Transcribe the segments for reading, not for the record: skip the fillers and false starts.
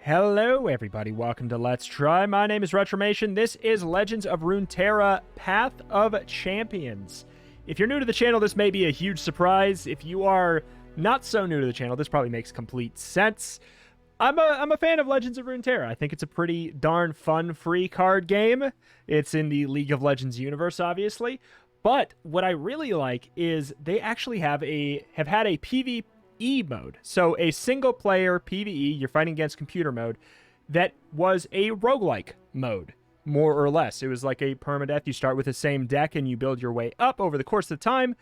Hello everybody, welcome to Let's Try. My name is Retromation. This is Legends of Runeterra, Path of Champions. If you're new to the channel, this may be a huge surprise. If you are not so new to the channel, this probably makes complete sense. I'm a fan of Legends of Runeterra. I think it's a pretty darn fun, free card game. It's in the League of Legends universe, obviously. But what I really like is they actually have had a PvE mode. So a single player PvE, you're fighting against computer mode, that was a roguelike mode, more or less. It was like a permadeath. You start with the same deck and you build your way up over the course of the time.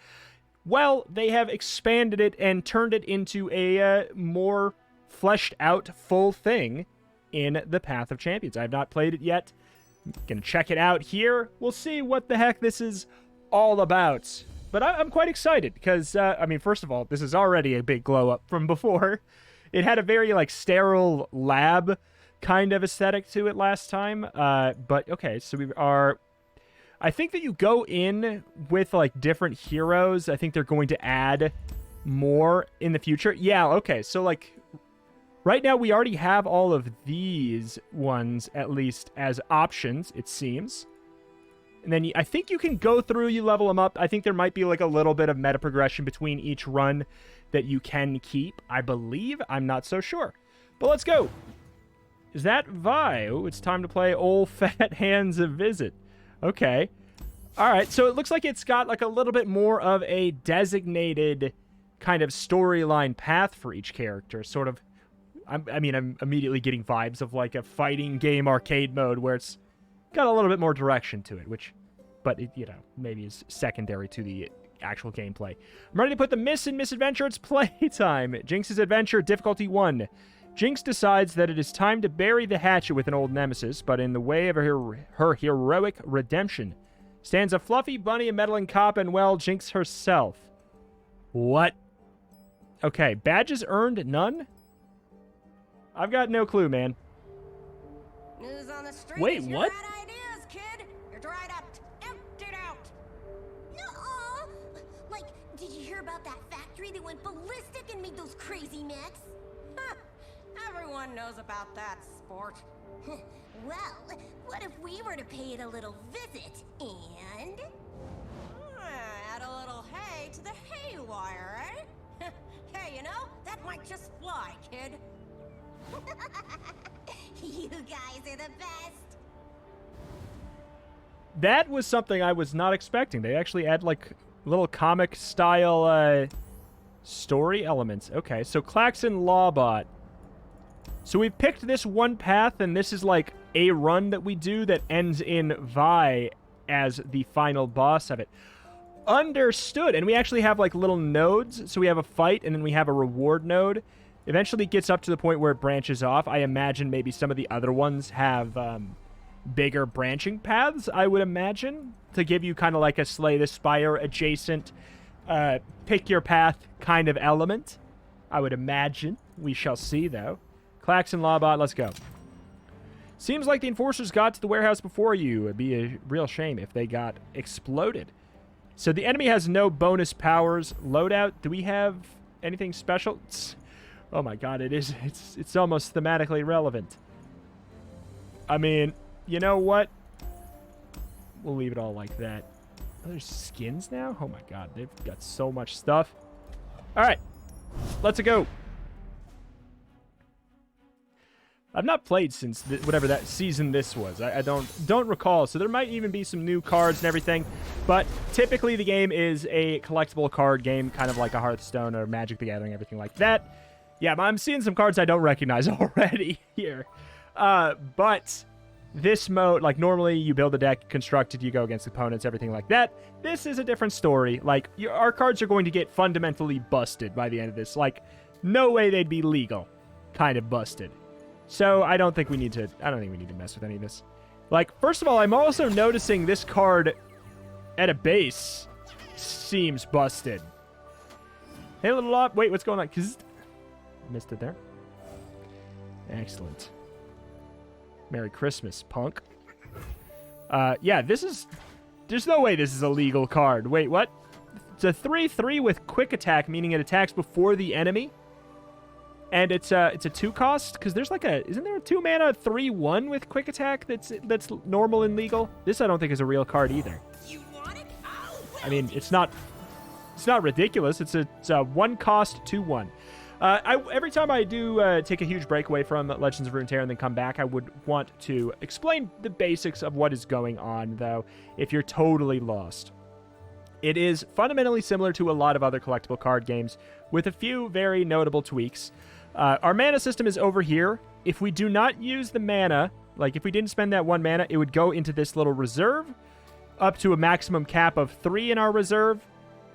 Well, they have expanded it and turned it into a more fleshed out full thing in the Path of Champions. I have not played it yet. I'm gonna check it out here. We'll see what the heck this is all about. But I'm quite excited because, I mean, first of all, this is already a big glow up from before. It had a very, like, sterile lab kind of aesthetic to it last time. But, okay, so we are... I think that you go in with, like, different heroes. I think they're going to add more in the future. Yeah, okay, so, like, right now we already have all of these ones, at least, as options, it seems. And then I think you can go through, you level them up. I think there might be like a little bit of meta progression between each run that you can keep. I believe. I'm not so sure. But let's go. Is that Vi? Oh, it's time to play Old Fat Hands a Visit. Okay. All right. So it looks like it's got like a little bit more of a designated kind of storyline path for each character. Sort of. I mean, I'm immediately getting vibes of like a fighting game arcade mode where it's got a little bit more direction to it, but it, you know, maybe is secondary to the actual gameplay. I'm ready to put the miss in misadventure. It's playtime. Jinx's adventure, difficulty 1. Jinx decides that it is time to bury the hatchet with an old nemesis, but in the way of her heroic redemption stands a fluffy bunny, a meddling cop, and, well, Jinx herself. What? Okay, badges earned, none? I've got no clue, man. News on the street. Wait, what? Ideas, kid. You're dried up, emptied out. Nuh-uh. Like, did you hear about that factory that went ballistic and made those crazy mechs? Huh. Everyone knows about that sport. Well, what if we were to pay it a little visit and Add a little hay to the haywire, eh? Hey, you know, that might just fly, kid. You guys are the best. That was something I was not expecting. They actually add, like, little comic-style story elements. Okay, so Klaxon Lawbot. So we've picked this one path, and this is, like, a run that we do that ends in Vi as the final boss of it. Understood. And we actually have, like, little nodes. So we have a fight, and then we have a reward node. Eventually it gets up to the point where it branches off. I imagine maybe some of the other ones have bigger branching paths, I would imagine, to give you kind of like a Slay the Spire adjacent, pick your path kind of element. I would imagine. We shall see, though. Klaxon Lawbot, let's go. Seems like the enforcers got to the warehouse before you. It'd be a real shame if they got exploded. So the enemy has no bonus powers. Loadout, do we have anything special? Oh my god, it's almost thematically relevant. I mean, you know what? We'll leave it all like that. Oh, there's skins now? Oh my god, they've got so much stuff. Alright, let's go. I've not played since whatever that season this was. I don't recall, so there might even be some new cards and everything. But typically the game is a collectible card game, kind of like a Hearthstone or Magic the Gathering, everything like that. Yeah, I'm seeing some cards I don't recognize already here. But this mode, like, normally you build a deck, construct it, you go against opponents, everything like that. This is a different story. Like, our cards are going to get fundamentally busted by the end of this. Like, no way they'd be legal. Kind of busted. So, I don't think we need to mess with any of this. Like, first of all, I'm also noticing this card at a base seems busted. Hey, little up. Wait, what's going on? Missed it there. Excellent. Merry Christmas, punk. Yeah, there's no way this is a legal card. Wait, what? It's a 3/3 with quick attack, meaning it attacks before the enemy. And it's a 2-cost, because there's like isn't there a 2-mana 3/1 with quick attack that's normal and legal? This I don't think is a real card either. You want it? Oh, well, I mean, it's not ridiculous. It's a 1-cost 2/1. Every time I do take a huge break away from Legends of Runeterra and then come back, I would want to explain the basics of what is going on, though, if you're totally lost. It is fundamentally similar to a lot of other collectible card games, with a few very notable tweaks. Our mana system is over here. If we do not use the mana, like if we didn't spend that 1 mana, it would go into this little reserve, up to a maximum cap of 3 in our reserve,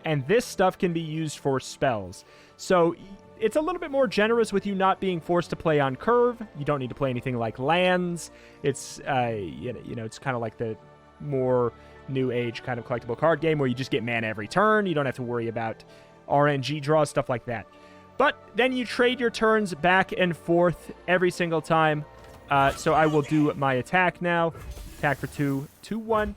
and this stuff can be used for spells. So it's a little bit more generous with you not being forced to play on curve. You don't need to play anything like lands. It's it's kind of like the more new age kind of collectible card game where you just get mana every turn. You don't have to worry about RNG draws, stuff like that. But then you trade your turns back and forth every single time. So I will do my attack now. Attack for 2, 2/1.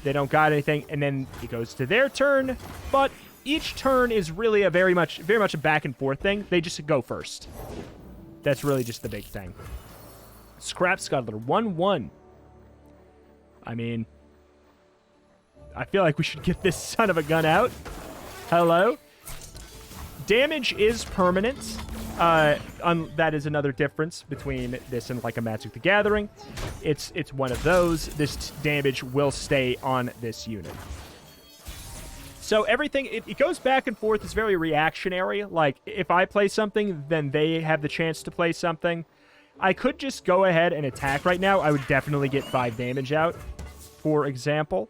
They don't got anything, and then it goes to their turn. But each turn is really a very much a back and forth thing. They just go first. That's really just the big thing. Scrap Scuttler, 1/1. I mean, I feel like we should get this son of a gun out. Hello? Damage is permanent. That is another difference between this and like a Magic the Gathering. It's one of those. This damage will stay on this unit. So everything, it goes back and forth. It's very reactionary. Like, if I play something, then they have the chance to play something. I could just go ahead and attack right now. I would definitely get 5 damage out, for example.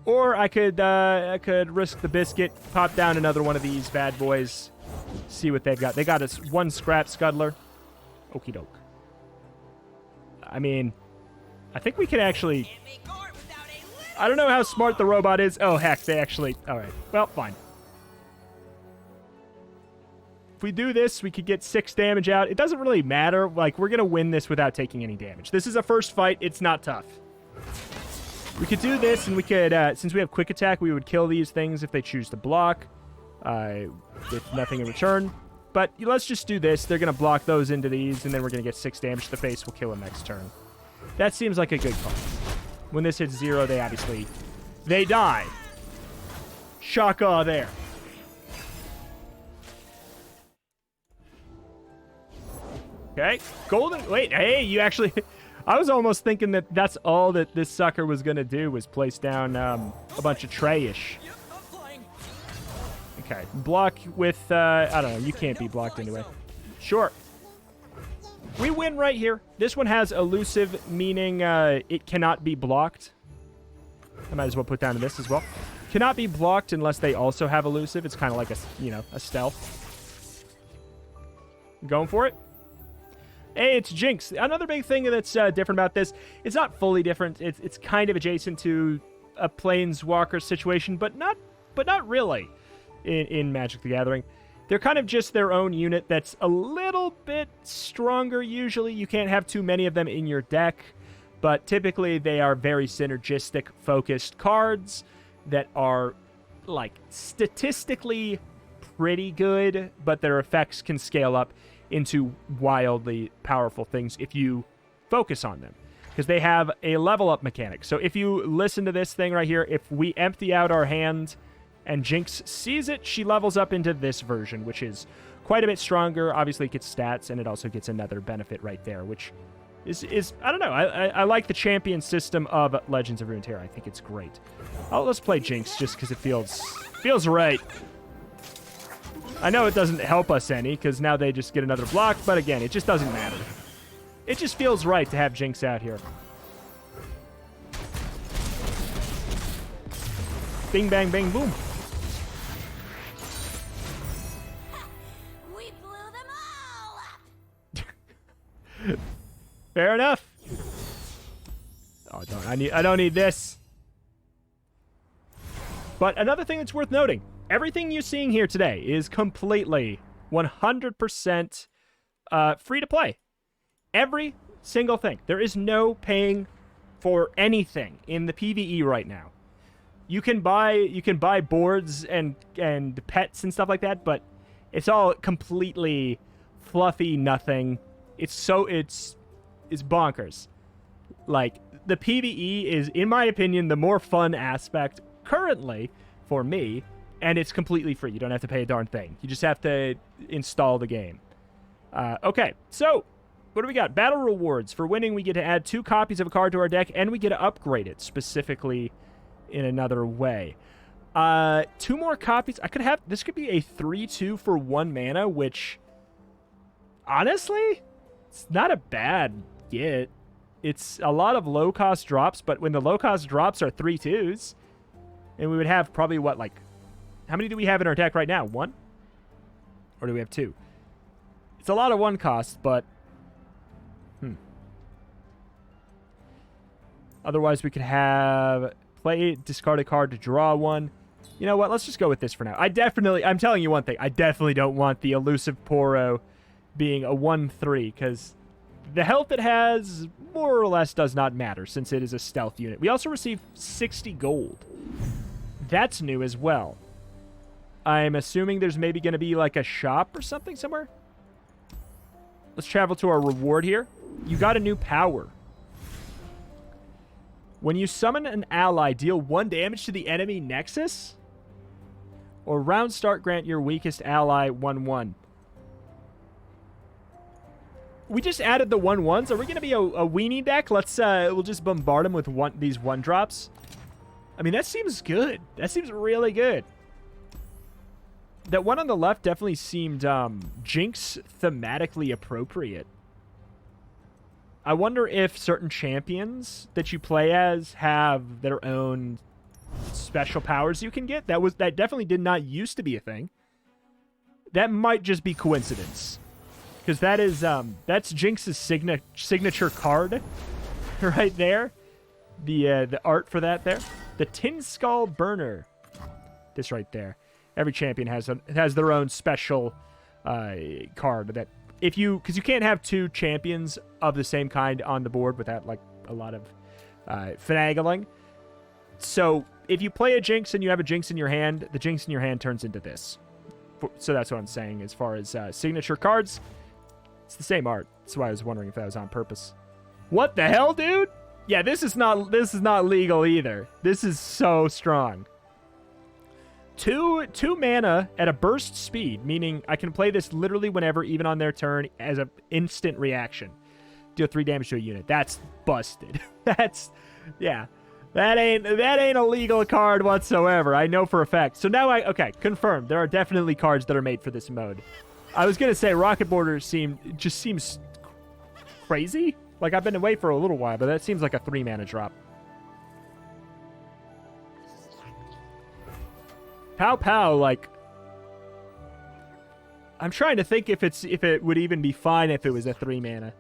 Or I could risk the biscuit, pop down another one of these bad boys, see what they've got. They got us 1 Scrap Scuttler. Okie doke. I mean, I think we can actually... I don't know how smart the robot is. Oh, heck, they actually... All right. Well, fine. If we do this, we could get 6 damage out. It doesn't really matter. Like, we're going to win this without taking any damage. This is a first fight. It's not tough. We could do this, and we could, since we have quick attack, we would kill these things if they choose to block with nothing in return. But let's just do this. They're going to block those into these, and then we're going to get 6 damage to the face. We'll kill them next turn. That seems like a good call. When this hits 0, they die. Shaka there. Okay. Golden. Wait, hey, you actually... I was almost thinking that that's all that this sucker was going to do was place down a bunch of trayish. Okay. Block with... I don't know. You can't be blocked anyway. Sure. We win right here. This one has elusive, meaning it cannot be blocked. I might as well put down this as well. Cannot be blocked unless they also have elusive. It's kind of like a stealth. Going for it. Hey, it's Jinx. Another big thing that's different about this, it's not fully different. It's kind of adjacent to a Planeswalker situation, but not really in Magic the Gathering. They're kind of just their own unit that's a little bit stronger usually. You can't have too many of them in your deck, but typically they are very synergistic focused cards that are like statistically pretty good, but their effects can scale up into wildly powerful things if you focus on them, because they have a level up mechanic. So if you listen to this thing right here, if we empty out our hand and Jinx sees it, she levels up into this version, which is quite a bit stronger. Obviously, it gets stats, and it also gets another benefit right there, which is I don't know. I like the champion system of Legends of Runeterra. I think it's great. Let's play Jinx just because it feels right. I know it doesn't help us any, because now they just get another block, but again, it just doesn't matter. It just feels right to have Jinx out here. Bing, bang, bang, boom. We blew them all up. Fair enough. Oh, I don't need this. But another thing that's worth noting, everything you're seeing here today is completely 100% free to play. Every single thing. There is no paying for anything in the PvE right now. You can buy boards and pets and stuff like that, but it's all completely fluffy nothing. It's bonkers. Like, the PvE is, in my opinion, the more fun aspect currently for me, and it's completely free. You don't have to pay a darn thing. You just have to install the game. Okay, so what do we got? Battle rewards. For winning, we get to add 2 copies of a card to our deck, and we get to upgrade it specifically in another way. 2 more copies. This could be a 3/2 for 1 mana, which, honestly, it's not a bad get. It's a lot of low-cost drops, but when the low-cost drops are 3/2s, and we would have probably, what, like, how many do we have in our deck right now? 1? Or do we have 2? It's a lot of 1 cost, but otherwise we could have discard a card to draw 1. You know what? Let's just go with this for now. I'm telling you one thing. I definitely don't want the elusive Poro being a 1/3, because the health it has more or less does not matter since it is a stealth unit. We also receive 60 gold. That's new as well. I'm assuming there's maybe going to be like a shop or something somewhere. Let's travel to our reward here. You got a new power. When you summon an ally, deal 1 damage to the enemy nexus. Or round start, grant your weakest ally 1/1. We just added the 1/1s. Are we going to be a weenie deck? We'll just bombard them with these 1-drops. I mean, that seems good. That seems really good. That one on the left definitely seemed Jinx thematically appropriate. I wonder if certain champions that you play as have their own special powers you can get. That definitely did not used to be a thing. That might just be coincidence. Because that's Jinx's signature card right there. The art for that there. The Tin Skull Burner. This right there. Every champion has their own special card that because you can't have 2 champions of the same kind on the board without like a lot of finagling. So if you play a Jinx and you have a Jinx in your hand, the Jinx in your hand turns into this. So that's what I'm saying as far as signature cards. It's the same art. That's why I was wondering if that was on purpose. What the hell, dude? Yeah, this is not legal either. This is so strong. 2 mana at a burst speed, meaning I can play this literally whenever, even on their turn, as an instant reaction. Deal 3 damage to a unit. That's busted. Yeah. That ain't a legal card whatsoever. I know for a fact. So now okay, confirmed. There are definitely cards that are made for this mode. I was gonna say Rocket Border just seems crazy. Like, I've been away for a little while, but that seems like a 3 mana drop. Pow pow, like, I'm trying to think if it would even be fine if it was a 3 mana.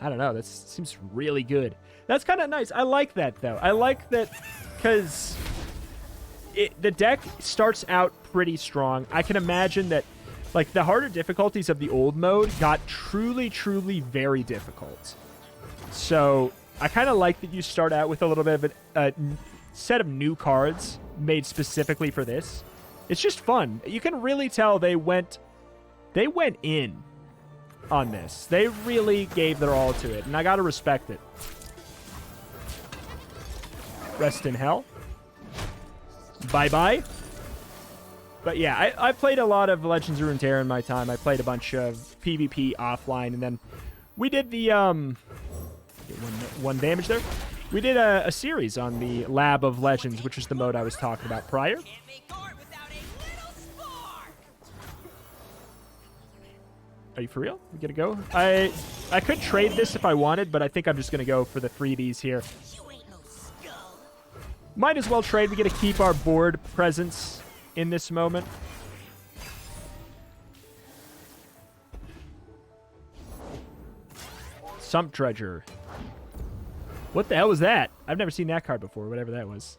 I don't know. That seems really good. That's kind of nice. I like that, though. I like that because the deck starts out pretty strong. I can imagine that, like, the harder difficulties of the old mode got truly, truly very difficult. So I kind of like that you start out with a little bit of a set of new cards made specifically for this. It's just fun. You can really tell they went in on this. They really gave their all to it, and I gotta respect it. Rest in hell. Bye-bye. But yeah, I played a lot of Legends of Runeterra in my time. I played a bunch of PvP offline, and then we did the one damage there. We did a series on the Lab of Legends, which is the mode I was talking about prior. Are you for real? We gotta go? I could trade this if I wanted, but I think I'm just gonna go for the freebies here. Might as well trade. We get to keep our board presence in this moment. Sump Dredger. What the hell was that? I've never seen that card before, whatever that was.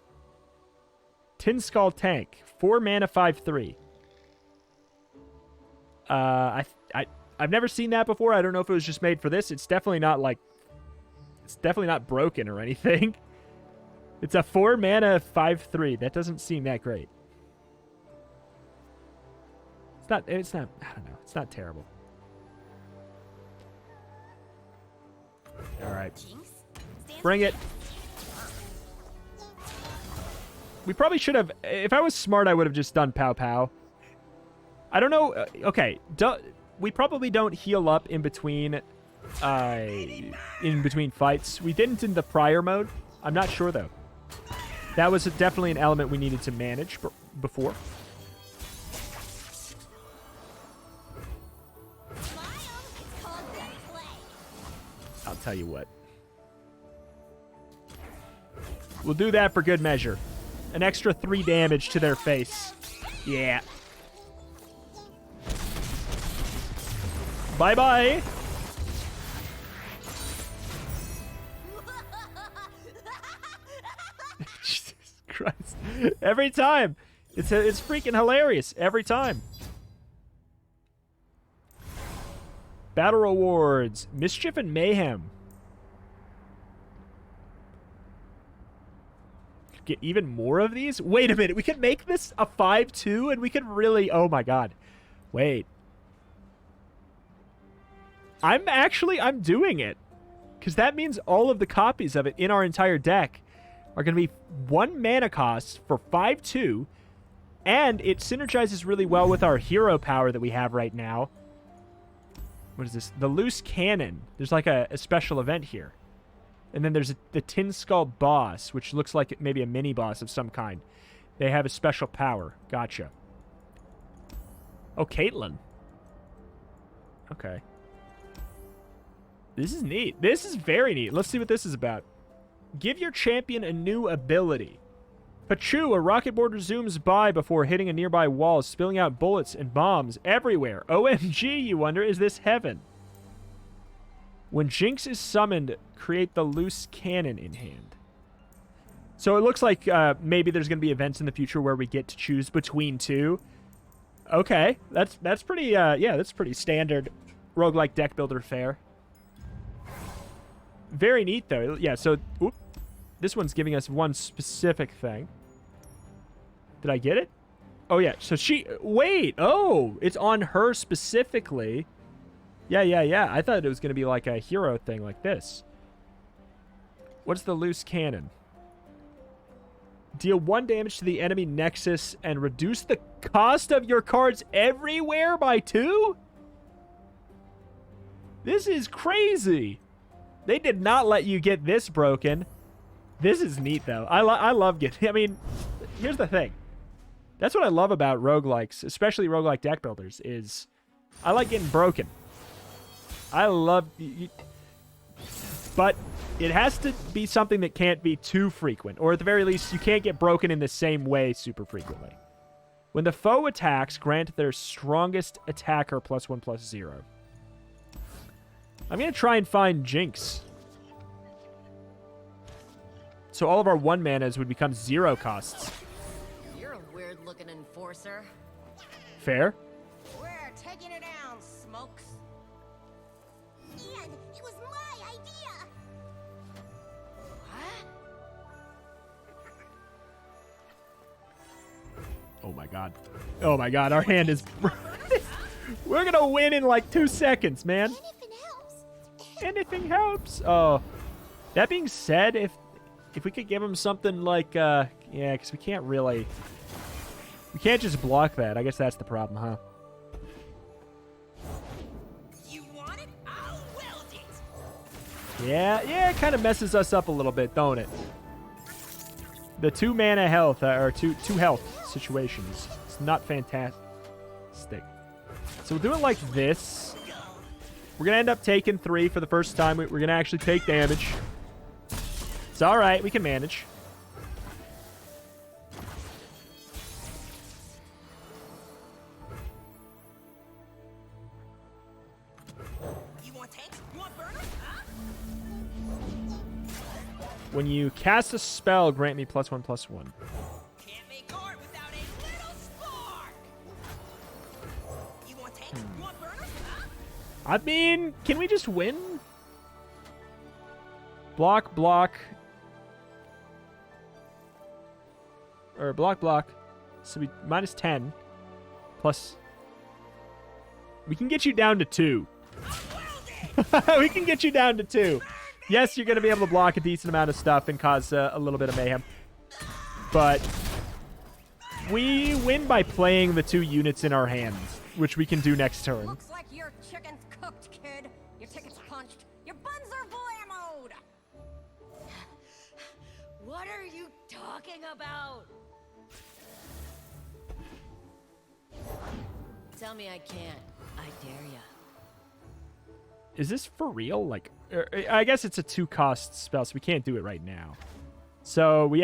Tin Skull Tank. 4 mana, 5/3. I've never seen that before. I don't know if it was just made for this. It's definitely not like... It's definitely not broken or anything. It's a 4 mana, 5/3. That doesn't seem that great. It's not, I don't know. It's not terrible. All right. Bring it. We probably should have... If I was smart, I would have just done Pow Pow. I don't know. Okay. We probably don't heal up in between fights. We didn't in the prior mode. I'm not sure, though. That was definitely an element we needed to manage before. I'll tell you what. We'll do that for good measure. An extra 3 damage to their face. Yeah. Bye-bye. Jesus Christ. Every time. It's freaking hilarious. Every time. Battle rewards. Mischief and Mayhem. Get even more of these? Wait a minute. We could make this a 5-2 and we could really... Oh my god. Wait. I'm doing it. Because that means all of the copies of it in our entire deck are going to be 1 mana cost for 5-2. And it synergizes really well with our hero power that we have right now. What is this? The Loose Cannon. There's like a special event here. And then there's the Tin Skull Boss, which looks like maybe a mini-boss of some kind. They have a special power. Gotcha. Oh, Caitlyn. Okay. This is neat. This is very neat. Let's see what this is about. Give your champion a new ability. Pachu, a rocket board zooms by before hitting a nearby wall, spilling out bullets and bombs everywhere. OMG, you wonder, is this heaven? When Jinx is summoned, create the Loose Cannon in hand. So it looks like maybe there's going to be events in the future where we get to choose between 2. Okay, that's pretty, yeah, that's pretty standard roguelike deck builder fare. Very neat, though. Yeah, so this one's giving us one specific thing. Did I get it? Oh, yeah. So she... Wait. Oh, it's on her specifically. Yeah. I thought it was going to be like a hero thing like this. What's the Loose Cannon? Deal 1 damage to the enemy nexus and reduce the cost of your cards everywhere by 2? This is crazy. They did not let you get this broken. This is neat, though. I love getting... I mean, here's the thing. That's what I love about roguelikes, especially roguelike deck builders, is I like getting broken. I love... But it has to be something that can't be too frequent, or at the very least, you can't get broken in the same way super frequently. When the foe attacks, grant their strongest attacker +1/+0. I'm going to try and find Jinx. So all of our 1 manas would become 0 costs. You're a weird-looking enforcer. Fair. We're taking it down, Smokes. And it was my idea. What? Oh my god. Oh my god, our hand is... We're going to win in like 2 seconds, man. Anything helps. Anything helps. Oh. That being said, if we could give him something like, yeah, because we can't really... We can't just block that. I guess that's the problem, huh? You want it? I'll weld it. Yeah, it kind of messes us up a little bit, don't it? The 2 mana health, or two health situations. It's not fantastic. So we'll do it like this. We're going to end up taking 3 for the first time. We're going to actually take damage. It's all right. We can manage. You want tanks? You want burners? Huh? When you cast a spell, grant me +1/+1. Can't make art without a little spark. You want tanks? You want burners? Huh? I mean, can we just win? Block. Or block. So we -10. Plus... We can get you down to 2. We can get you down to 2. Yes, you're going to be able to block a decent amount of stuff and cause a little bit of mayhem. But we win by playing the 2 units in our hands, which we can do next turn. Looks like your chicken's cooked, kid. Your ticket's punched. Your buns are blammoed. What are you talking about? Tell me I can't. I dare ya. Is this for real? Like, I guess it's a 2-cost spell, so we can't do it right now. So we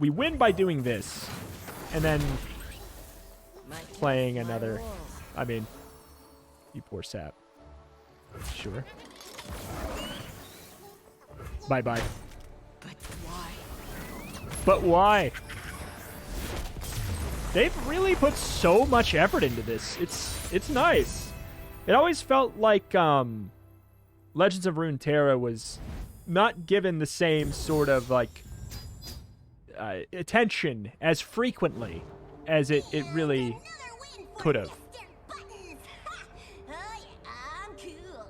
win by doing this, and then playing another. I mean, you poor sap. Sure. Bye-bye. But why? But why? They've really put so much effort into this. It's nice. It always felt like Legends of Runeterra was not given the same sort of like attention as frequently as it really could have. I'm cool.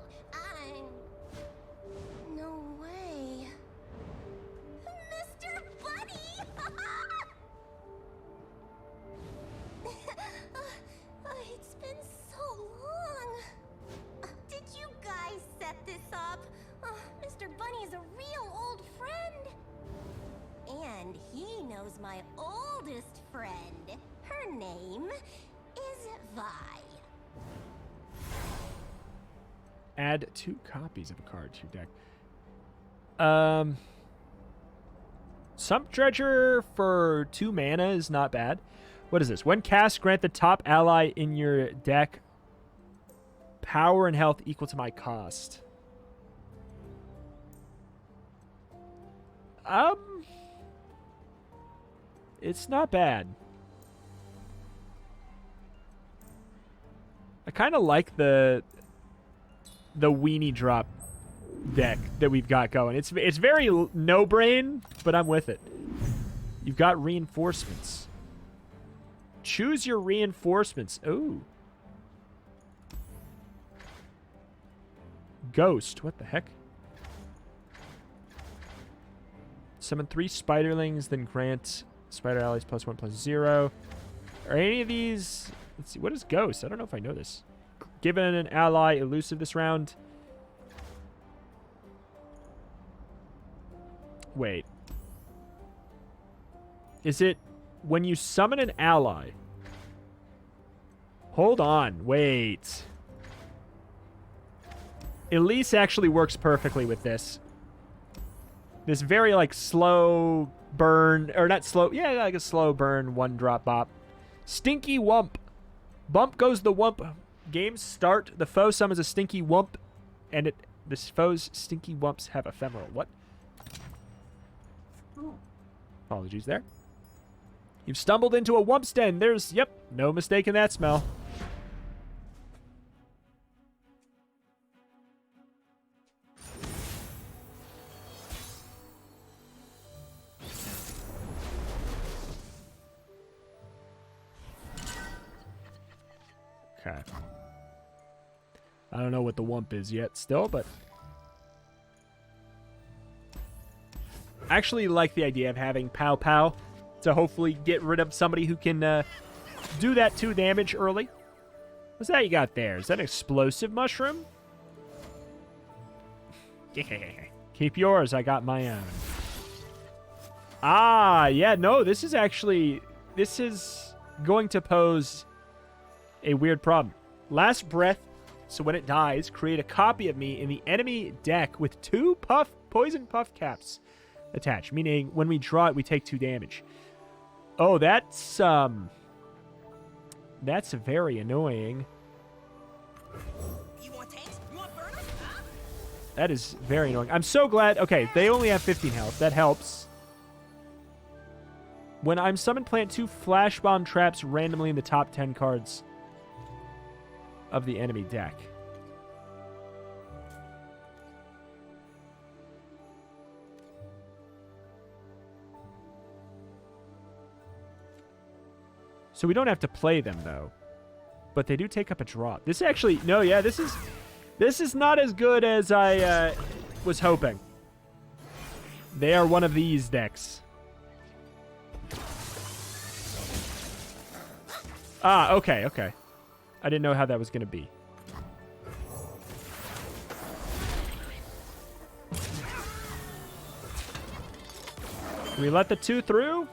No way. Mr. Bunny! It's been so long. Did you guys set this up? Mr. Bunny is a real old friend. And he knows my oldest friend. Her name is Vi. Add 2 copies of a card to your deck. Sump Dredger for 2 mana is not bad. What is this? When cast, grant the top ally in your deck power and health equal to my cost. It's not bad. I kind of like the weenie drop deck that we've got going. It's very no brain, but I'm with it. You've got reinforcements. Choose your reinforcements. Ooh. Ghost. What the heck? Summon 3 spiderlings, then grant spider allies +1/+0. Are any of these... Let's see. What is Ghost? I don't know if I know this. Given an ally elusive this round. Wait. Is it when you summon an ally? Hold on. Wait. Elise actually works perfectly with this. This very, like, slow burn. Or not slow. Yeah, like a slow burn 1-drop bop. Stinky Wump. Bump goes the Wump. Games start. The foe summons a Stinky Wump. And the foe's Stinky Wumps have ephemeral. What? Apologies there. You've stumbled into a Wump's den. There's, yep, no mistake in that smell. Okay. I don't know what the Wump is yet still, but... I actually like the idea of having Pow Pow to hopefully get rid of somebody who can do that 2 damage early. What's that you got there? Is that an explosive mushroom? Keep yours. I got my own. Ah, yeah, no, this is actually... This is going to pose a weird problem. Last breath, so when it dies, create a copy of me in the enemy deck with 2 poison puff caps attached, meaning when we draw it, we take 2 damage. Oh, that's very annoying. You want tanks? You want burners? Huh? That is very annoying. I'm so glad. Okay, they only have 15 health. That helps. When I'm summoned, plant 2 flash bomb traps randomly in the top 10 cards of the enemy deck. So we don't have to play them, though. But they do take up a drop. This actually... No, yeah, this is not as good as I was hoping. They are one of these decks. Ah, okay, okay. I didn't know how that was going to be. Do we let the 2 through?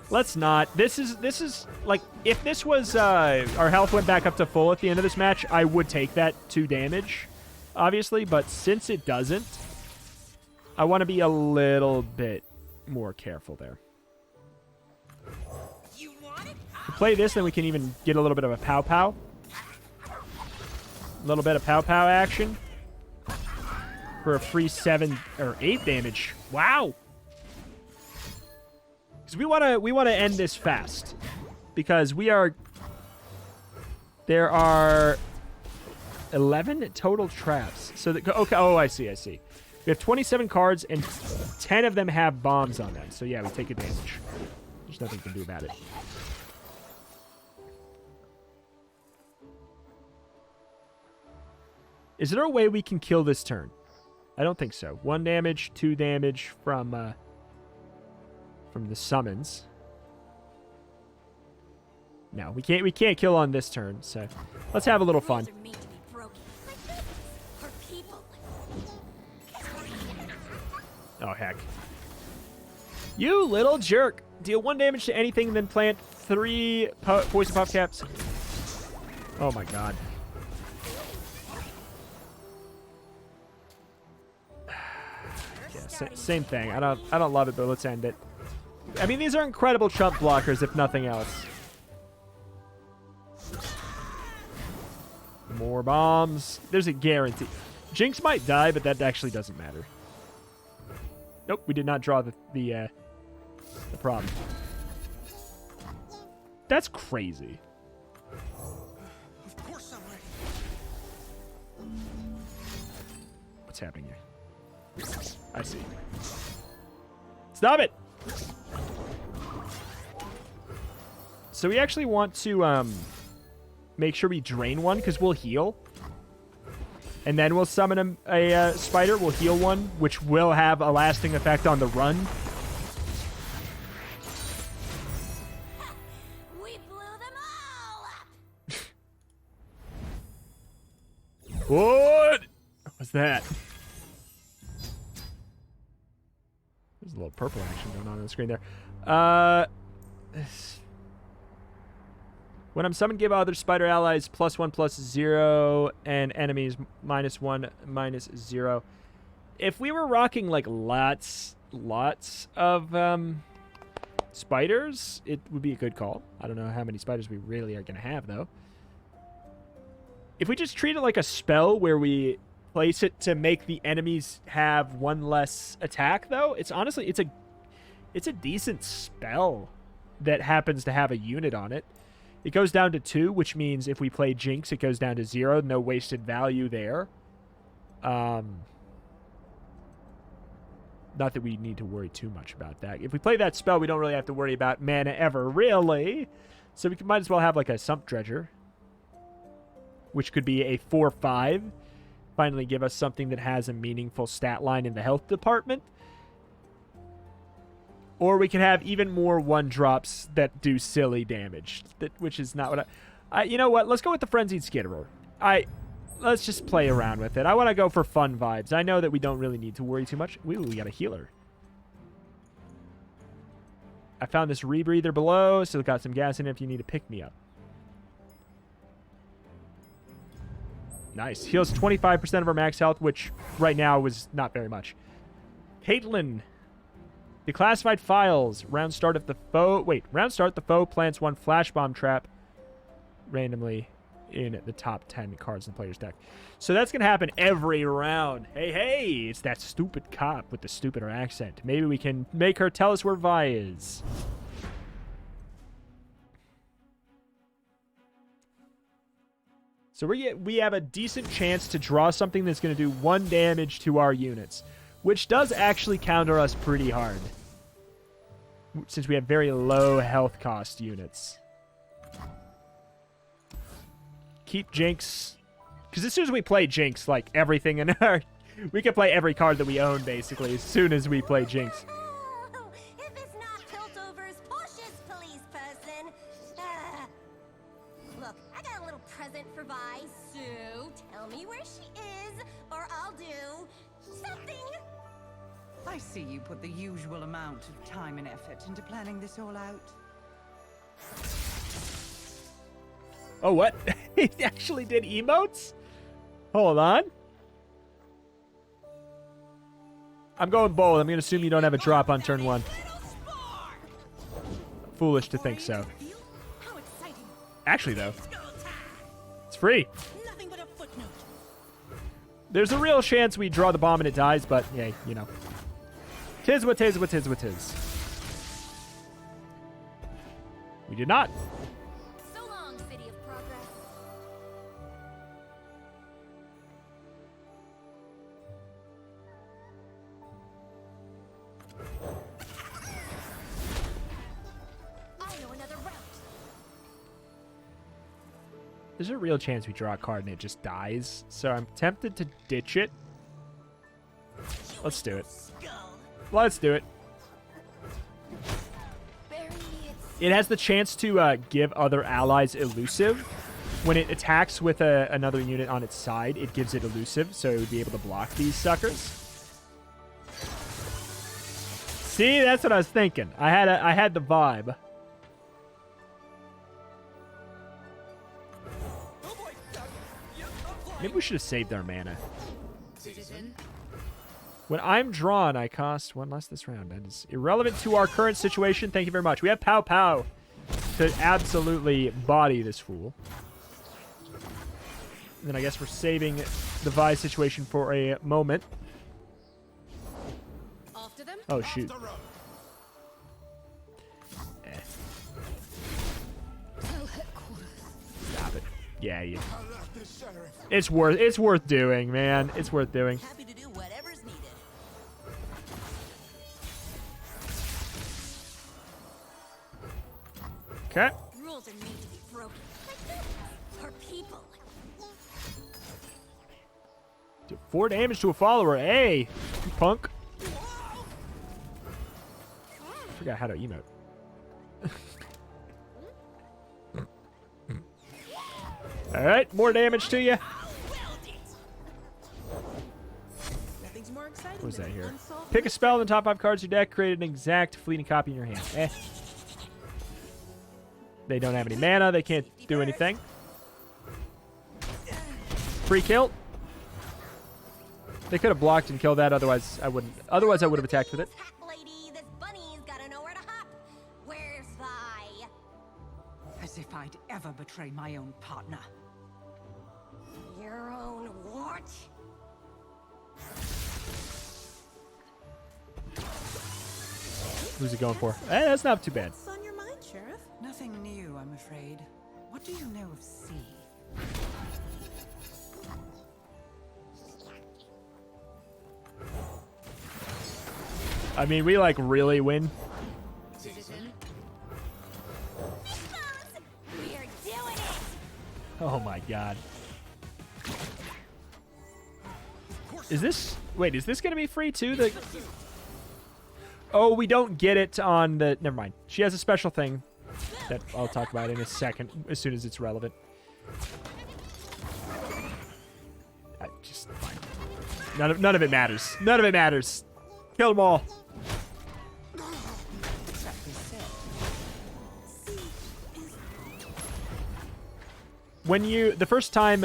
Let's not. This is like, if this was, our health went back up to full at the end of this match, I would take that 2 damage, obviously, but since it doesn't, I want to be a little bit more careful there. We play this, then we can even get a little bit of a pow-pow. A little bit of pow-pow action. For a free 7 or 8 damage. Wow! Because we want to end this fast. Because we are... There are 11 total traps. So that, okay, oh, I see, I see. We have 27 cards, and 10 of them have bombs on them. So yeah, we take advantage. There's nothing we can do about it. Is there a way we can kill this turn? I don't think so. 1 damage, 2 damage from the summons. No, we can't kill on this turn, so let's have a little fun. Oh, heck. You little jerk. Deal 1 damage to anything, then plant 3 poison puff caps. Oh my god. Yeah, same thing. I don't love it, but let's end it. I mean, these are incredible chump blockers, if nothing else. More bombs. There's a guarantee. Jinx might die, but that actually doesn't matter. Nope, we did not draw the problem. That's crazy. Of course I'm ready. What's happening here? I see. Stop it! So we actually want to make sure we drain one, because we'll heal. And then we'll summon a spider. We'll heal one, which will have a lasting effect on the run. We blew them all up. What was that? There's a little purple action going on the screen there. When I'm summoned, give other spider allies +1/+0 and enemies -1/-0. If we were rocking like lots of spiders, it would be a good call. I don't know how many spiders we really are going to have, though. If we just treat it like a spell where we place it to make the enemies have 1 less attack, though, it's honestly, it's a decent spell that happens to have a unit on it. It goes down to 2, which means if we play Jinx, it goes down to 0. No wasted value there. Not that we need to worry too much about that. If we play that spell, we don't really have to worry about mana ever, really. So we might as well have like a Sump Dredger, which could be a 4/5. Finally give us something that has a meaningful stat line in the health department. Or we can have even more 1-drops that do silly damage, which is not what I... You know what? Let's go with the Frenzied Skitterer. Let's just play around with it. I want to go for fun vibes. I know that we don't really need to worry too much. Ooh, we got a healer. I found this rebreather below, so got some gas in it if you need to pick me up. Nice. Heals 25% of our max health, which right now was not very much. Caitlyn. Declassified files. Round start if the foe... Wait. Round start, the foe plants 1 flash bomb trap randomly in the top 10 cards in the player's deck. So that's going to happen every round. Hey, hey! It's that stupid cop with the stupider accent. Maybe we can make her tell us where Vi is. So we have a decent chance to draw something that's going to do 1 damage to our units, which does actually counter us pretty hard, since we have very low health cost units. Keep Jinx Because as soon as we play Jinx, like, everything in our... We can play every card that we own, basically, as soon as we play Jinx. If it's not Piltover's Porsche's police person. Look, I got a little present for Vi, so tell me where she is, or I'll do something. I see you put the usual amount of time and effort into planning this all out. Oh, what? He actually did emotes? Hold on. I'm going bold. I'm going to assume you don't have a drop on turn 1. Foolish to think so. Actually, though, it's free. Nothing but a footnote. There's a real chance we draw the bomb and it dies, but, yeah, you know. Tis what tis what tis what tis. We did not. So long, City of Progress. I know another route. There's a real chance we draw a card and it just dies, so I'm tempted to ditch it. Let's do it. Let's do it. It has the chance to give other allies elusive. When it attacks with another unit on its side, it gives it elusive, so it would be able to block these suckers. See, that's what I was thinking. I had the vibe. Maybe we should have saved our mana. When I'm drawn, I cost 1 less this round. That is irrelevant to our current situation. Thank you very much. We have Pow Pow to absolutely body this fool. And then I guess we're saving the Vi situation for a moment. After them? Oh, shoot. Stop it. Yeah, you. It's worth doing, man. It's worth doing. Happy to do whatever's needed. Okay. Rules are made to be broken. For people. Do 4 damage to a follower. Hey, you punk. Forgot how to emote. All right, more damage to you. Nothing's more exciting What was that than here? unsolved Pick a spell in the top 5 cards of your deck. Create an exact fleeting copy in your hand. Eh. They don't have any mana. They can't do anything. Free kill. They could have blocked and killed that. Otherwise, I wouldn't. Otherwise, I would have attacked with it. Hat lady, this bunny's gotta know where to hop. Where's Vi? As if I'd ever betray my own partner. Your own what? Who's it going for? Eh, that's not too bad. What's on your mind, Sheriff? Nothing new, I'm afraid. What do you know of C? I mean, we like really win. We are doing it! Oh my god. Is this... Wait, is this going to be free too? Oh, we don't get it on the... Never mind. She has a special thing that I'll talk about in a second, as soon as it's relevant. Just fine. None of it matters. None of it matters. Kill them all. When you... The first time...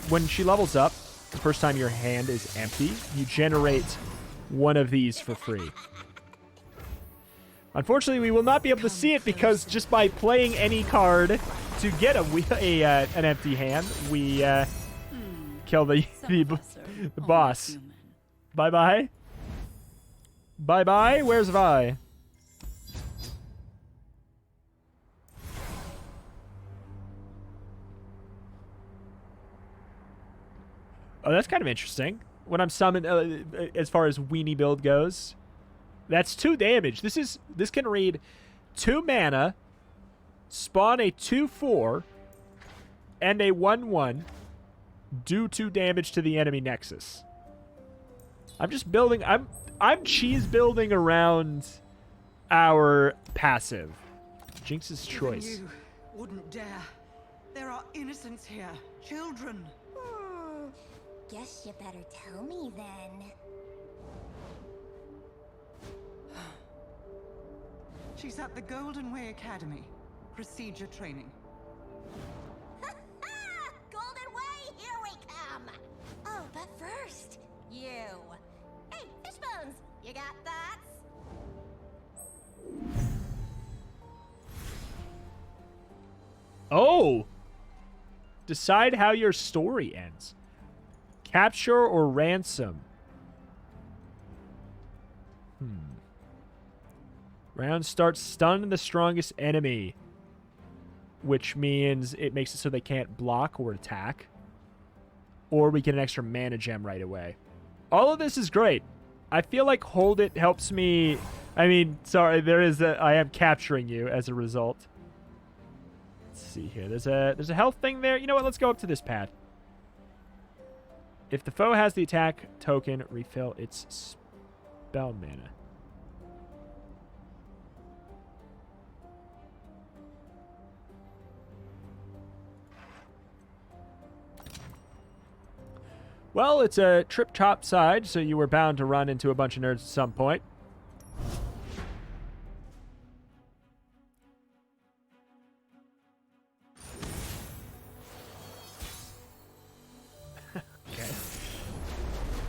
when she levels up, the first time your hand is empty, you generate one of these for free. Unfortunately, we will not be able to see it because just by playing any card to get an empty hand, we kill the boss. Bye-bye. Bye-bye. Where's Vi? Oh, that's kind of interesting. When I'm summoned, as far as weenie build goes, that's 2 damage. This can read 2 mana, spawn a 2/4, and a 1/1, due to damage to the enemy nexus. I'm just building... I'm cheese building around our passive. Jinx's choice. Even you wouldn't dare. There are innocents here. Children. Guess you better tell me then. She's at the Golden Way Academy. Procedure training. Golden Way, here we come! Oh, but first, you. Hey, Fishbones, you got thoughts? Oh! Decide how your story ends. Capture or ransom? Round starts stun the strongest enemy, which means it makes it so they can't block or attack. Or we get an extra mana gem right away. All of this is great. I feel like hold it helps me. I mean, sorry, I am capturing you as a result. Let's see here. There's a health thing there. You know what? Let's go up to this pad. If the foe has the attack token, refill its spell mana. Well, it's a trip top side, so you were bound to run into a bunch of nerds at some point. Okay.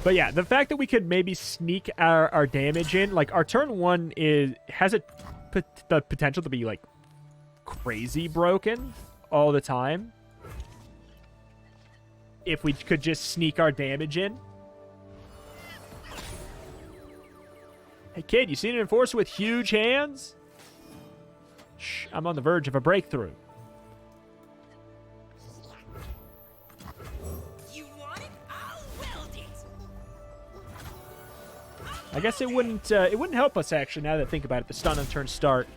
But yeah, the fact that we could maybe sneak our damage in, like our turn 1 has the potential to be like crazy broken all the time. If we could just sneak our damage in. Hey, kid, you seen an enforcer with huge hands? Shh, I'm on the verge of a breakthrough. You want it? I'll weld it. I guess it wouldn't help us, actually, now that I think about it. The stun on turn start.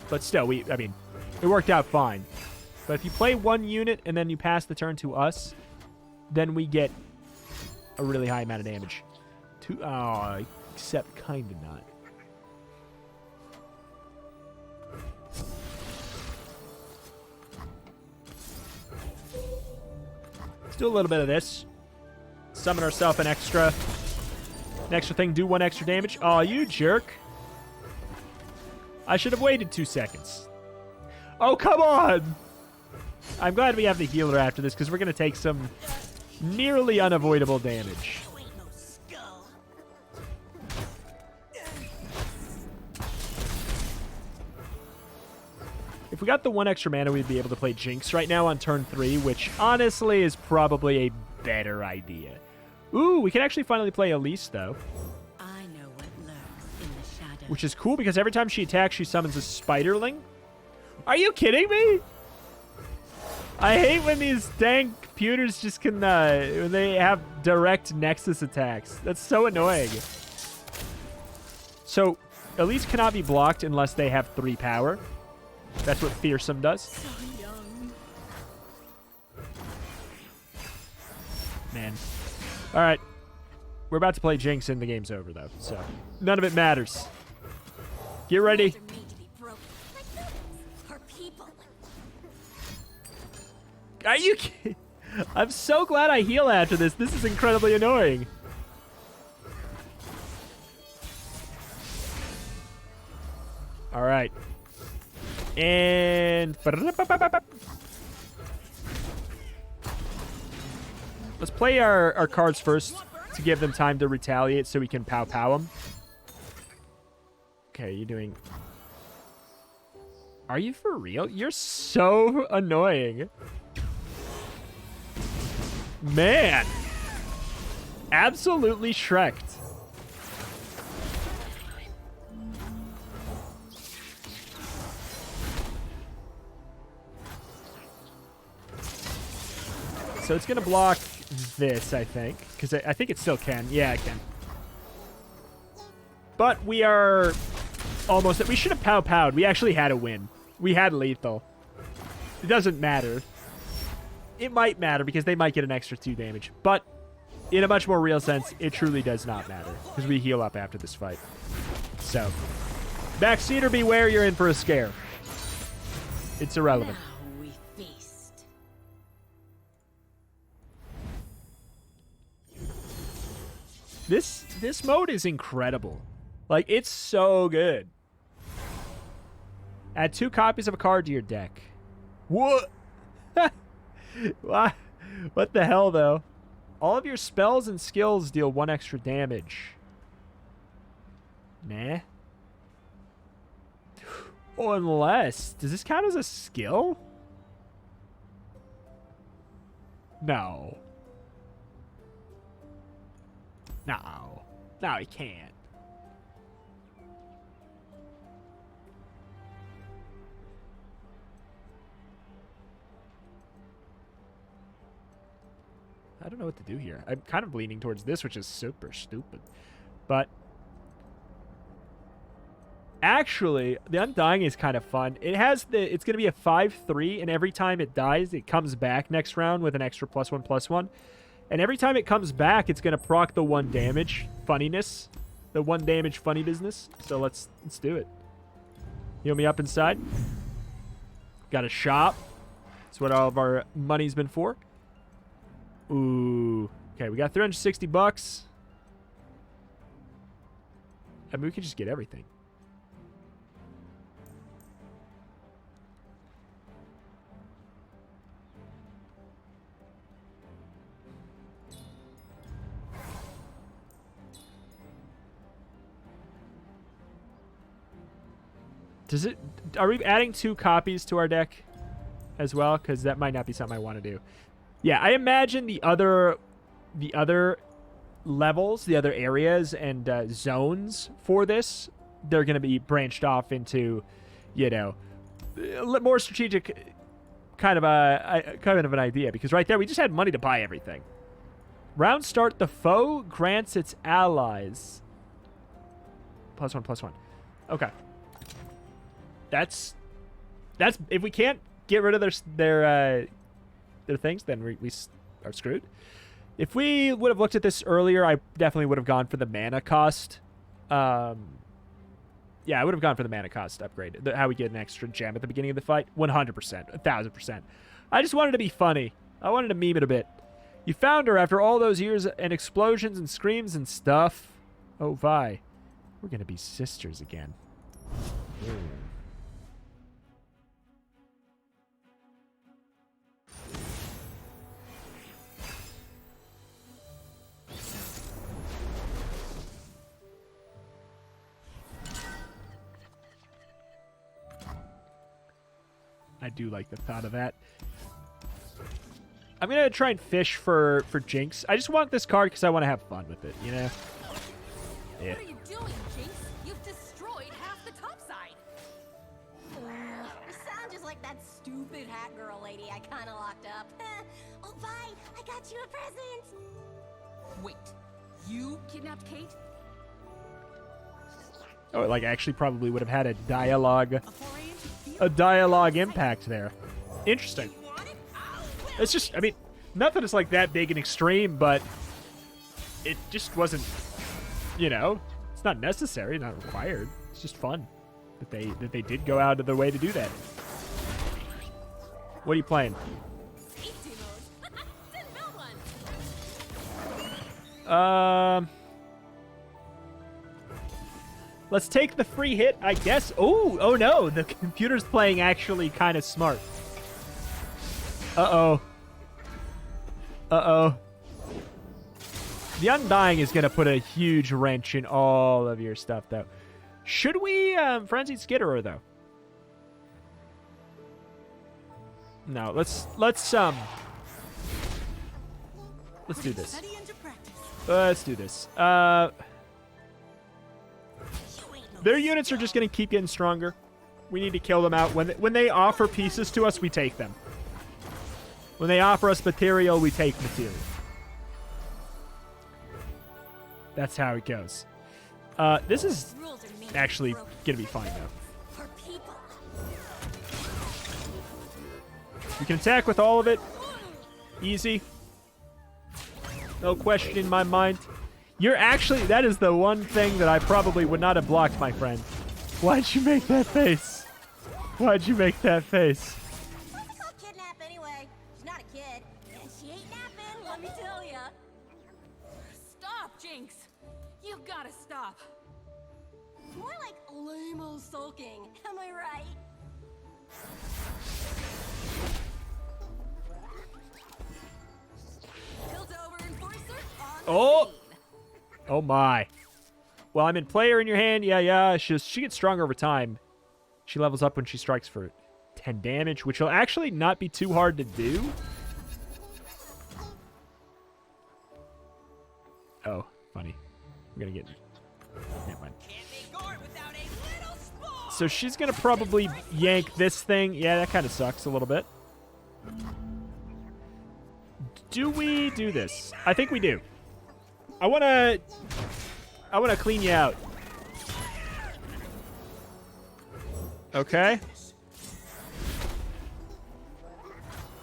But still, I mean, it worked out fine. But if you play one unit and then you pass the turn to us, then we get a really high amount of damage. Except kind of not. Let's do a little bit of this. Summon ourselves an extra thing, do 1 extra damage. Aw, you jerk. I should have waited 2 seconds. Oh, come on! I'm glad we have the healer after this, because we're going to take some nearly unavoidable damage. If we got the 1 extra mana, we'd be able to play Jinx right now on turn 3, which honestly is probably a better idea. Ooh, we can actually finally play Elise, though. I know what lurks in the shadows. Which is cool, because every time she attacks, she summons a spiderling. Are you kidding me? I hate when these dang computers just can, when they have direct Nexus attacks. That's so annoying. So, Elise cannot be blocked unless they have 3 power. That's what Fearsome does. So young. Man. Alright. We're about to play Jinx and the game's over, though. So, none of it matters. Get ready. They're made to be broken. Like this. Our people. Are you kidding? I'm so glad I heal after this. This is incredibly annoying. All right. And let's play our cards first to give them time to retaliate so we can pow them. Okay, you're doing... Are you for real? You're so annoying. Man. Absolutely Shrek'd. So it's going to block this, I think. Because I think it still can. Yeah, it can. But we are almost... We should have pow-powed. We actually had a win. We had lethal. It doesn't matter. it might matter because they might get an extra 2 damage. But in a much more real sense, it truly does not matter because we heal up after this fight. So, backseater, beware, you're in for a scare. It's irrelevant. Now we feast. This mode is incredible. Like, it's so good. Add 2 copies of a card to your deck. What? What the hell, though? All of your spells and skills deal 1 extra damage. Nah. Unless... Does this count as a skill? No. No. No, he can't. I don't know what to do here. I'm kind of leaning towards this, which is super stupid. But actually, the Undying is kind of fun. It has it's going to be a 5/3, and every time it dies, it comes back next round with an extra +1/+1. And every time it comes back, it's going to proc the 1 damage funniness. The 1 damage funny business. So let's do it. Heal me up inside. Got a shop. That's what all of our money's been for. Ooh. Okay, we got 360 bucks. I mean, we could just get everything. Does it... Are we adding 2 copies to our deck as well? Because that might not be something I want to do. Yeah, I imagine the other levels, the other areas and zones for this, they're going to be branched off into, you know, more strategic kind of an idea. Because right there, we just had money to buy everything. Round start, the foe grants its allies +1/+1. Okay. That's if we can't get rid of their things, then we are screwed. If we would have looked at this earlier, I definitely would have gone for the mana cost. Yeah, I would have gone for the mana cost upgrade. How we get an extra gem at the beginning of the fight. 100%. 1000%. I just wanted to be funny. I wanted to meme it a bit. You found her after all those years and explosions and screams and stuff. Oh, Vi. We're going to be sisters again. Ooh. I do like the thought of that. I'm gonna try and fish for Jinx. I just want this card because I want to have fun with it, you know? Yeah. What are you doing, Jinx? You've destroyed half the topside. You sound just like that stupid hat girl lady I kind of locked up. Oh, bye. I got you a present. Wait, you kidnapped Kate? Oh, like actually probably would have had a dialogue impact there. Interesting. It's just, I mean, not that it's like that big and extreme, but it just wasn't, you know, it's not necessary, not required. It's just fun that they did go out of their way to do that. What are you playing? Safety mode. Didn't build one. Let's take the free hit, I guess. Oh no, the computer's playing actually kind of smart. Uh-oh. Uh-oh. The Undying is going to put a huge wrench in all of your stuff, though. Should we Frenzied Skitterer, though? No, let's do this. Let's do this. Their units are just going to keep getting stronger. We need to kill them out. When they offer pieces to us, we take them. When they offer us material, we take material. That's how it goes. This is actually going to be fine, though. We can attack with all of it. Easy. No question in my mind. You're actually... That is the one thing that I probably would not have blocked, my friend. Why'd you make that face? Why'd you make that face? What's it called kidnap anyway? She's not a kid. And she ain't napping, let me tell ya. Stop, Jinx. You gotta stop. More like lame-o sulking, am I right? Piltover Enforcer on Oh! the scene. Oh my. Well, I'm in player in your hand. Yeah. She gets stronger over time. She levels up when she strikes for 10 damage, which will actually not be too hard to do. Oh, funny. I'm gonna get... Never mind. So she's gonna probably yank this thing. Yeah, that kind of sucks a little bit. Do we do this? I think we do. I wanna clean you out. Okay.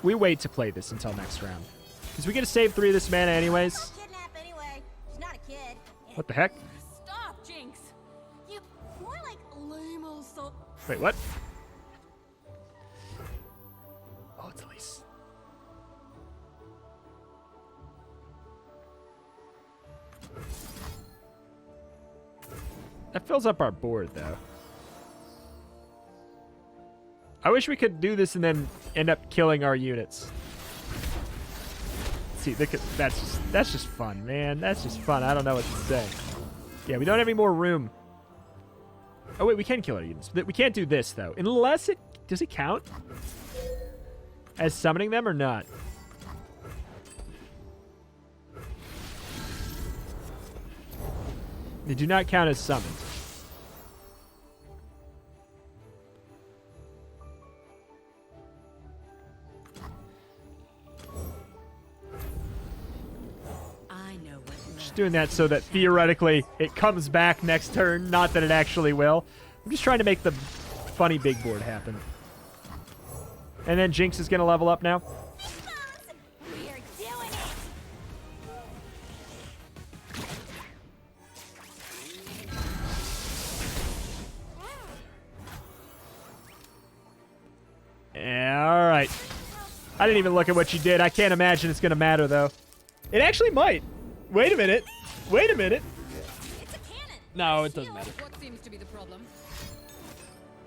We wait to play this until next round. Because we get to save 3 of this mana anyways. Kidnap anyway. She's not a kid. What the heck? Stop, Jinx. You More like lame-o sulk. Wait, what? Oh, it's Elise. That fills up our board, though. I wish we could do this and then end up killing our units. See, that's just fun, man. That's just fun. I don't know what to say. Yeah, we don't have any more room. Oh, wait, we can kill our units. We can't do this, though. Unless it... Does it count as summoning them or not? They do not count as summoned. I know what Just doing that so that theoretically it comes back next turn. Not that it actually will. I'm just trying to make the funny big board happen. And then Jinx is going to level up now. We're doing it! Yeah, all right. I didn't even look at what you did. I can't imagine it's going to matter, though. It actually might. Wait a minute. Wait a minute. It's a cannon! No, it doesn't matter. What seems to be the problem?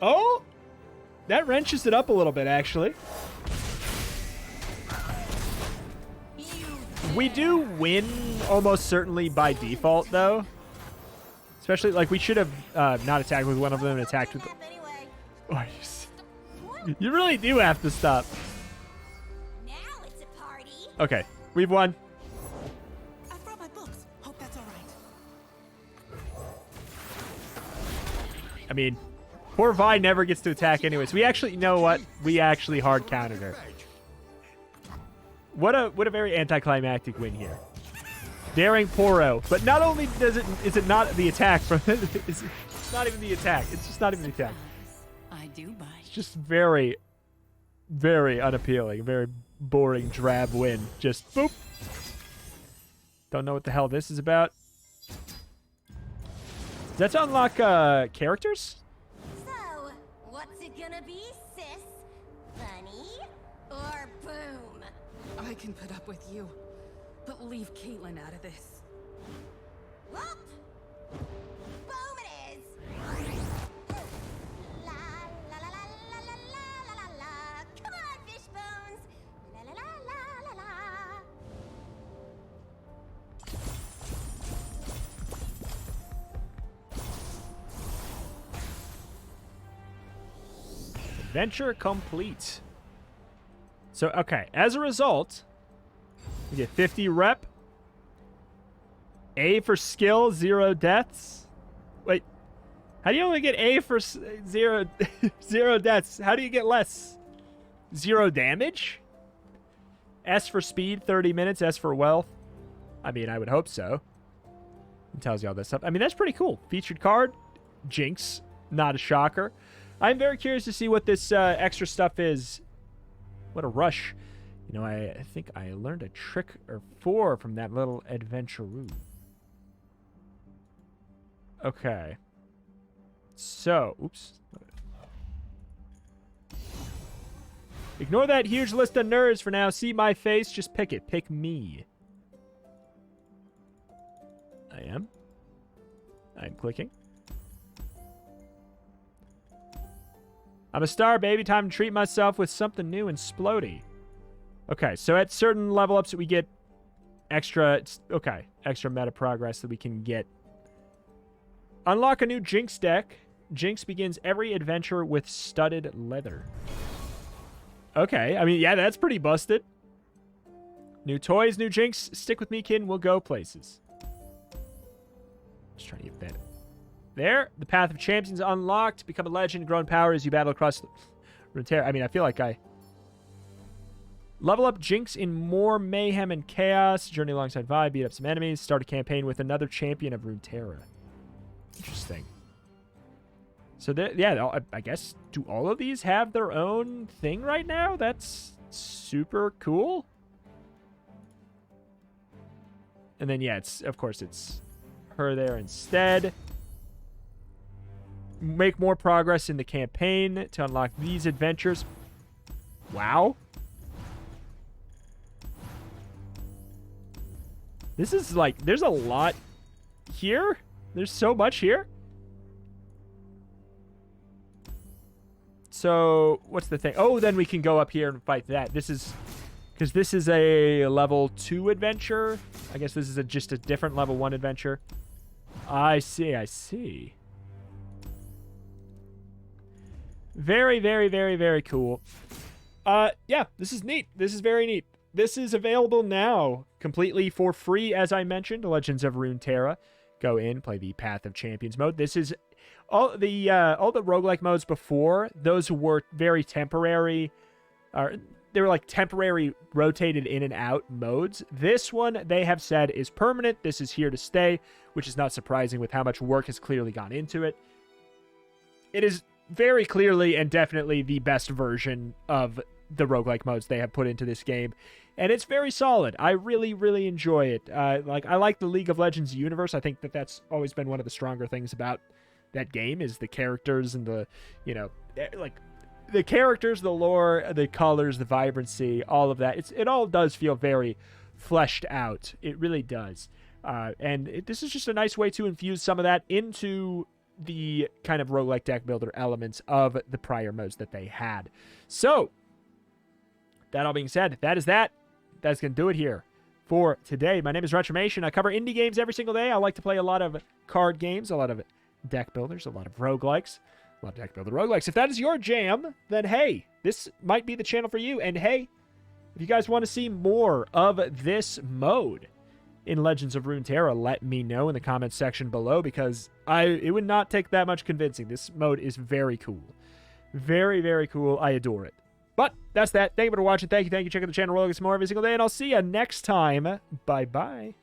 Oh! That wrenches it up a little bit, actually. We do win almost certainly by default, though. Especially, like, we should have not attacked with one of them and attacked with... Kidnap anyway. Oh, you really do have to stop. Now it's a party. Okay, we've won. I brought my books. Hope that's all right. I mean, poor Vi never gets to attack anyways. We actually, you know what? We actually hard countered her. What a very anticlimactic win here. Daring Poro. But not only is it not the attack from it's not even the attack. It's just not even the attack. I do buy. It's just very, very unappealing. Very boring, drab win. Just boop. Don't know what the hell this is about. Does that unlock characters? So, what's it gonna be, sis? Bunny or boom? I can put up with you, but leave Caitlyn out of this. Whoop! Boom it is! La la la la la la la la la. Come on, fish bones! La la la la la la. Adventure complete. So, okay, as a result, we get 50 rep. A for skill, 0 deaths. Wait, how do you only get A for 0 deaths? How do you get less? 0 damage? S for speed, 30 minutes. S for wealth. I mean, I would hope so. It tells you all this stuff. I mean, that's pretty cool. Featured card, Jinx. Not a shocker. I'm very curious to see what this extra stuff is. What a rush. You know, I think I learned a trick or 4 from that little adventuroo. Okay. So, oops. Ignore that huge list of nerds for now. See my face? Just pick it. Pick me. I'm clicking. I'm a star, baby. Time to treat myself with something new and splody. Okay, so at certain level ups, we get extra... Okay, extra meta progress that we can get. Unlock a new Jinx deck. Jinx begins every adventure with studded leather. Okay, I mean, yeah, that's pretty busted. New toys, new Jinx. Stick with me, kid, we'll go places. Just trying to get that. There, the Path of Champions unlocked. Become a legend, grow in power as you battle across Runeterra. I mean, I feel like I... Level up Jinx in more mayhem and chaos. Journey alongside Vi, beat up some enemies. Start a campaign with another champion of Runeterra. Interesting. So, yeah, I guess, do all of these have their own thing right now? That's super cool. And then, yeah, of course, it's her there instead. Make more progress in the campaign to unlock these adventures. Wow. This is like, there's a lot here. There's so much here. So, what's the thing? Oh, then we can go up here and fight that. This is, because this is a level 2 adventure. I guess this is just a different level 1 adventure. I see, I see. Very, very, very, very cool. Yeah, this is neat. This is very neat. This is available now, completely for free, as I mentioned, Legends of Runeterra. Go in, play the Path of Champions mode. This is all the roguelike modes before. Those were very temporary. They were like temporary, rotated in and out modes. This one, they have said, is permanent. This is here to stay, which is not surprising with how much work has clearly gone into it. It is very clearly and definitely the best version of the roguelike modes they have put into this game. And it's very solid. I really, really enjoy it. I like the League of Legends universe. I think that that's always been one of the stronger things about that game is the characters and the, you know, like the characters, the lore, the colors, the vibrancy, all of that. It all does feel very fleshed out. It really does. This is just a nice way to infuse some of that into the kind of roguelike deck builder elements of the prior modes that they had. So, that all being said, that is that. That's going to do it here for today. My name is Retromation. I cover indie games every single day. I like to play a lot of card games, a lot of deck builders, a lot of roguelikes, a lot of deck builder roguelikes. If that is your jam, then hey, this might be the channel for you. And hey, if you guys want to see more of this mode in Legends of Runeterra, let me know in the comments section below, because it would not take that much convincing. This mode is very cool. Very, very cool. I adore it. But that's that. Thank you for watching. Thank you. Check out the channel. Roll some more every single day, and I'll see you next time. Bye-bye.